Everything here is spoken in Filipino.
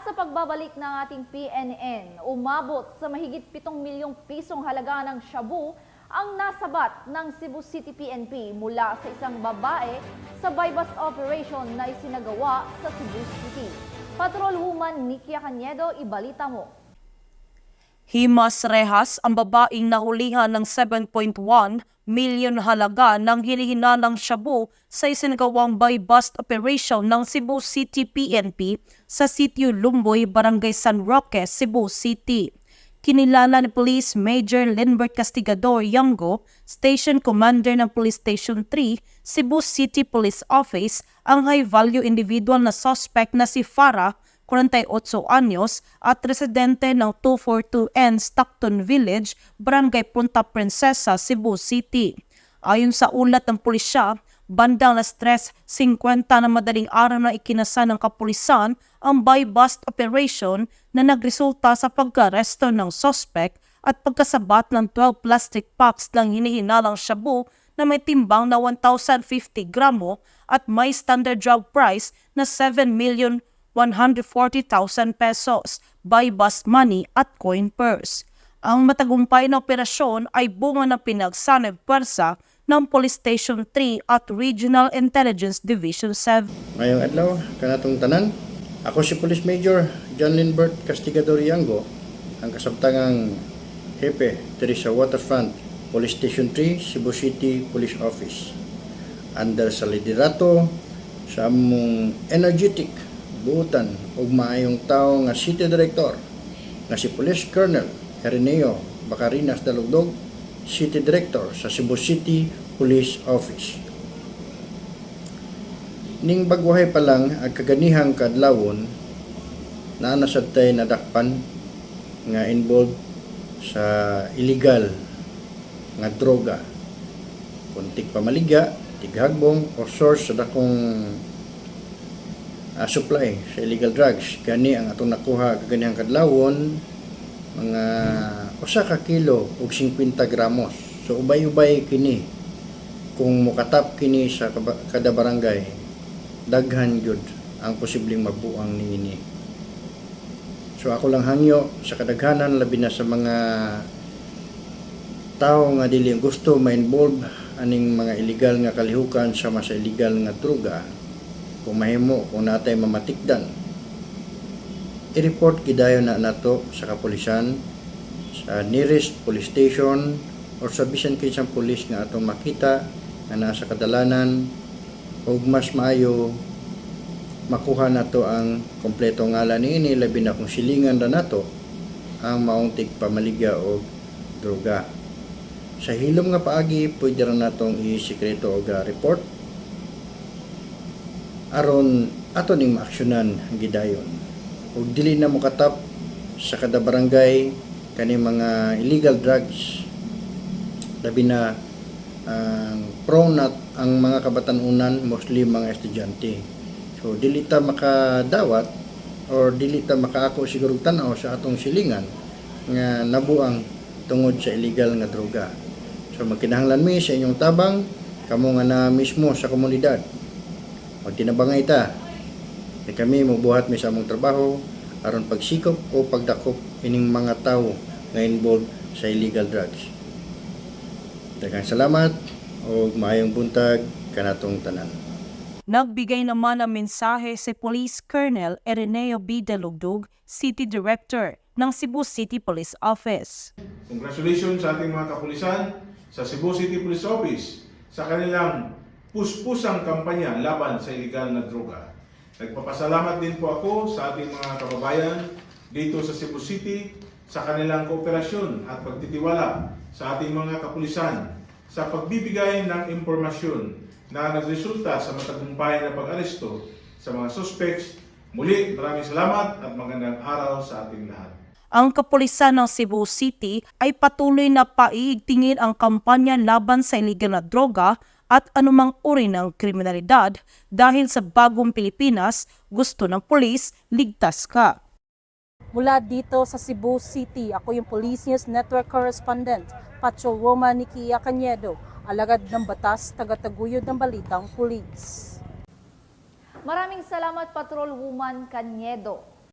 At sa pagbabalik ng ating PNN, umabot sa mahigit 7 milyong pisong halaga ng shabu ang nasabat ng Cebu City PNP mula sa isang babae sa buy-bust operation na isinagawa sa Cebu City. Patrolwoman Nikia Cañedo, ibalita mo. Himas rehas ang babaeng nahulihan ng 7.1 milyon halaga ng hinihinalang shabu sa isinagawang buy-bust operation ng Cebu City PNP sa Sitio Lumboy, Barangay San Roque, Cebu City. Kinilala ni Police Major Lindbert Castigador Yango, Station Commander ng Police Station 3, Cebu City Police Office, ang high-value individual na suspect na si Farah, 48 anyos at residente ng 242N Stockton Village, Barangay Punta Princesa, Cebu City. Ayon sa ulat ng pulisya, bandang 3:50 na madaling araw na ikinasa ng kapulisan ang buy-bust operation na nagresulta sa pagkaresto ng suspect at pagkasabat ng 12 plastic packs ng hinihinalang shabu na may timbang na 1,050 gramo at may standard drug price na 7,140,000 pesos, buy-bust money at coin purse. Ang matagumpay na operasyon ay bunga ng pinagsanib pwersa ng Police Station 3 at Regional Intelligence Division 7. Ngayong adlaw, kanatong tanan, ako si Police Major John Lindbert Castigador Yango, ang kasabtangang hepe diri sa Waterfront Police Station 3, Cebu City Police Office. Under sa liderato sa among energetic, buutan ug maayong tao nga City Director nga si Police Colonel Erneo Bacarinas Dalugdog, City Director sa Cebu City Police Office. Ning bagwahay pa lang ang kaganihang kadlawon na nasabtay nadakpan nga involved sa illegal nga droga, kuntik pamaligya, tighagbong o source sa dakong supply sa illegal drugs. Gani ang atong nakuha kaganihang kadlawon mga 1 ka kilo ug 50 gramos. So ubay-ubay kini kung mukatap kini sa kada barangay, daghan gyud ang posibleng mabuang niini. So ako lang hangyo sa kadaghanan labi na sa mga tao nga dili gusto ma-involve aning mga illegal nga kalihukan sama sa illegal nga droga. Kung mahimo, kung natay mamatikdan, i-report gidayon na nato sa kapulisan, sa nearest police station, or sa bisan kinsang pulis nga atong makita nga nasa kadalanan, o mas maayo makuha nato ang kompleto ngalan niini, labi na kung silingan na nato ang mauntig pamaligya o droga. Sa hilom nga paagi, pwede rin natong i-sikreto o report aron ato ning maaksyonan gidayon. Ug dili na mokatap sa kada barangay kani mga illegal drugs, labi na prone na ang mga kabatanunan, mostly mga estudyante. So dili ta makadawat or dili ta makaako siguro tan-aw sa atong silingan nga nabuang tungod sa illegal nga droga. So magkinahanglan mi sa inyong tabang kamo nga na mismo sa komunidad. Magtinabangay ta, e kami mubuhat mi sa among trabaho aron pagsikop o pagdakop ining mga tao nga involved sa illegal drugs. Daghang salamat o maayong buntag kanatong tanan. Nagbigay naman ng mensahe si Police Colonel Erneo B. Dalugdog, City Director ng Cebu City Police Office. Congratulations sa ating mga kapulisan sa Cebu City Police Office sa kanilang puspusang kampanya laban sa illegal na droga. Nagpapasalamat din po ako sa ating mga kababayan dito sa Cebu City sa kanilang kooperasyon at pagtitiwala sa ating mga kapulisan sa pagbibigay ng impormasyon na nagresulta sa matagumpay na pag-aresto sa mga suspects. Muli, maraming salamat at magandang araw sa ating lahat. Ang kapulisan ng Cebu City ay patuloy na paiigtingin ang kampanya laban sa illegal na droga at anumang uri ng kriminalidad dahil sa bagong Pilipinas, gusto ng pulis, ligtas ka. Mula dito sa Cebu City, ako yung Police News Network Correspondent, Patrolwoman Nikia Cañedo, alagad ng batas, tagataguyod ng balitang pulis. Maraming salamat, Patrolwoman Cañedo.